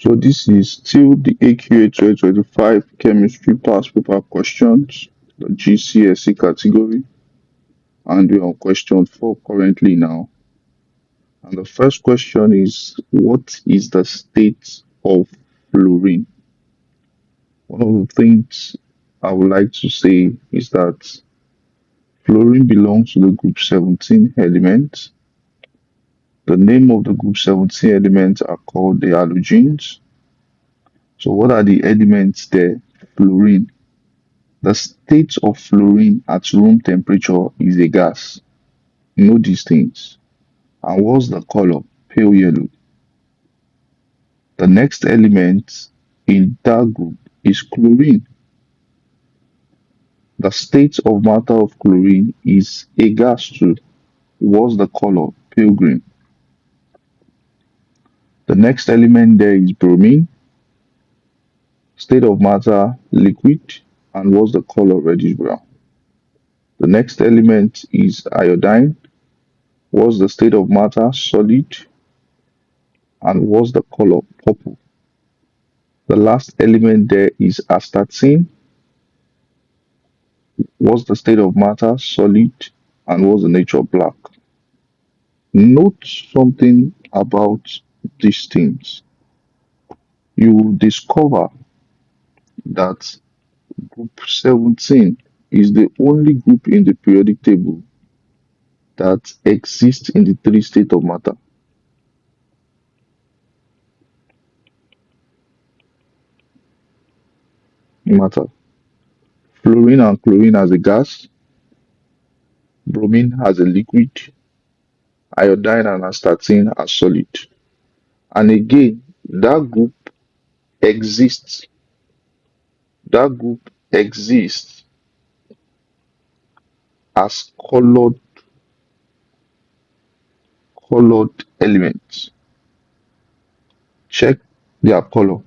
So this is still the AQA 2025 chemistry past paper questions, the GCSE category, and we're on question 4 currently now. And the first question is, what is the state of fluorine? One of the things I would like to say is that fluorine belongs to the group 17 elements. The name of the group 17 elements are called the halogens. So what are the elements there? Fluorine. The state of fluorine at room temperature is a gas. Know these things. And what's the color? Pale yellow. The next element in that group is chlorine. The state of matter of chlorine is a gas too. What's the color? Pale green. The next element there is bromine. State of matter liquid. And what's the color? Reddish brown. The next element is iodine. What's the state of matter? Solid. And what's the color? Purple. The last element there is astatine. What's the state of matter? Solid. And what's the nature? Black. Note something about these things. You will discover that group 17 is the only group in the periodic table that exists in the three states of matter. Matter. Fluorine and chlorine as a gas, bromine as a liquid, iodine and astatine as solid. And again, that group exists. That group exists as colored elements. Check their color.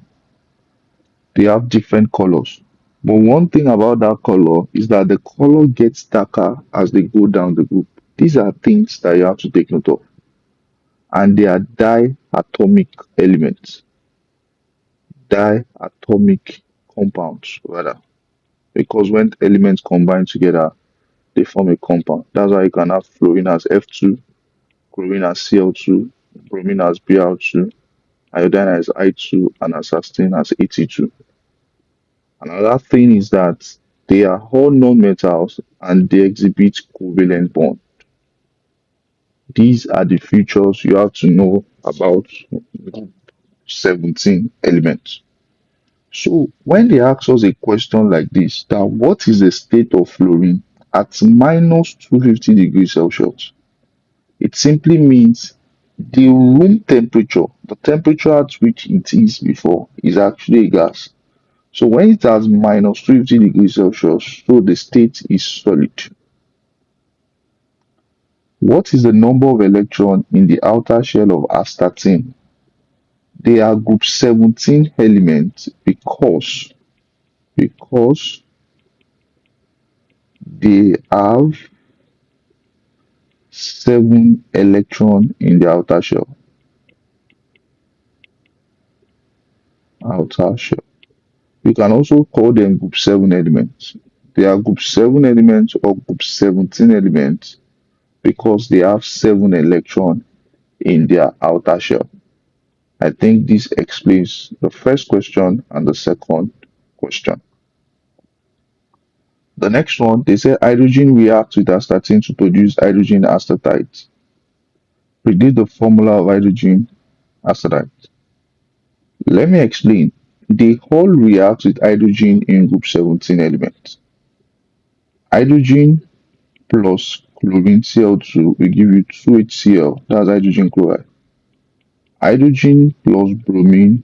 They have different colors. But one thing about that color is that the color gets darker as they go down the group. These are things that you have to take note of. And they are diatomic elements. Diatomic compounds, rather. Because when elements combine together, they form a compound. That's why you can have fluorine as F2, chlorine as Cl2, bromine as Br2, iodine as I2, and astatine as At2. Another thing is that they are all non-metals and they exhibit covalent bond. These are the features you have to know about group 17 elements. So when they ask us a question like this, that what is the state of fluorine at minus 250 degrees Celsius? It simply means the room temperature, the temperature at which it is before, is actually a gas. So when it has minus 250 degrees Celsius, so the state is solid. What is the number of electrons in the outer shell of astatine? They are group 17 elements because they have 7 electrons in the outer shell. Outer shell. You can also call them group 7 elements. They are group 7 elements or group 17 elements because they have 7 electrons in their outer shell. I think this explains the first question and the second question. The next one, they say hydrogen reacts with astatine to produce hydrogen astatite. Predict the formula of hydrogen astatite. Let me explain. They all react with hydrogen in group 17 elements. Hydrogen plus chlorine Cl2 will give you 2HCl, that's hydrogen chloride. Hydrogen plus bromine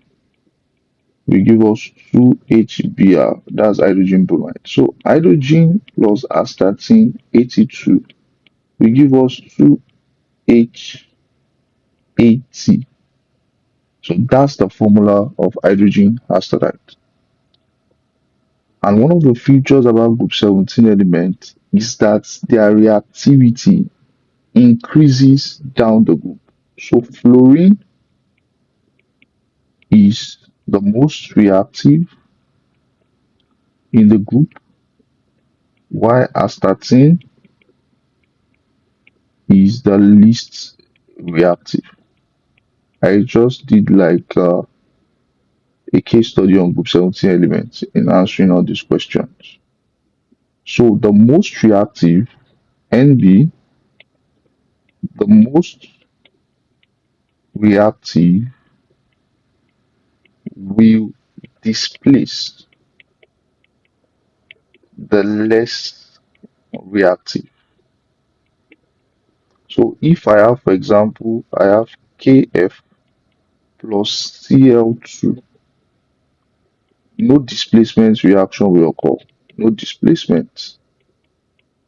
will give us 2HBr, that's hydrogen bromide. So hydrogen plus astatine 82 will give us 2H80. So that's the formula of hydrogen astatite. And one of the features about group 17 elements is that their reactivity increases down the group. So fluorine is the most reactive in the group, while astatine is the least reactive. I just did like a case study on group 17 elements in answering all these questions. So the most reactive, NB, the most reactive will displace the less reactive. So if I have, for example, I have Kf plus Cl2, no displacement reaction will occur. No displacement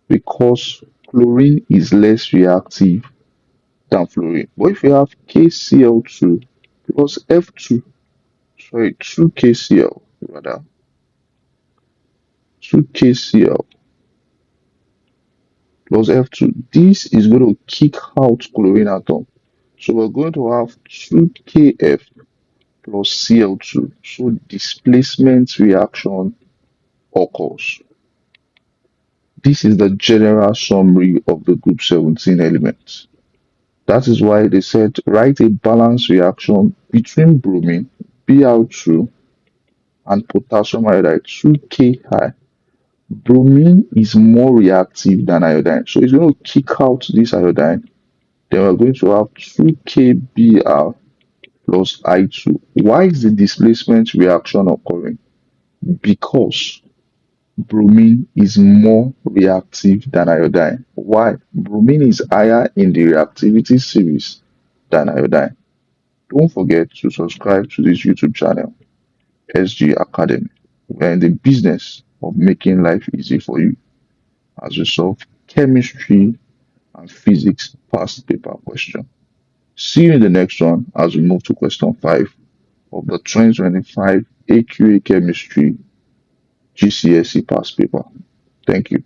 because chlorine is less reactive than fluorine. But if you have KCl2 plus F2, sorry, 2KCl rather, 2KCl plus F2, this is going to kick out chlorine atom. So we're going to have 2KF plus Cl2. So displacement reaction occurs. This is the general summary of the group 17 elements. That is why they said write a balanced reaction between bromine, Br2, and potassium iodide, 2Ki. Bromine is more reactive than iodine. So it's going to kick out this iodine. Then we're going to have 2KBr plus I2. Why is the displacement reaction occurring? Because bromine is more reactive than iodine. Why? Bromine is higher in the reactivity series than iodine. Don't forget to subscribe to this YouTube channel, SG Academy. We're in the business of making life easy for you as we solve chemistry and physics past paper question. See you in the next one as we move to question 5 of the 2025 AQA Chemistry GCSE past paper. Thank you.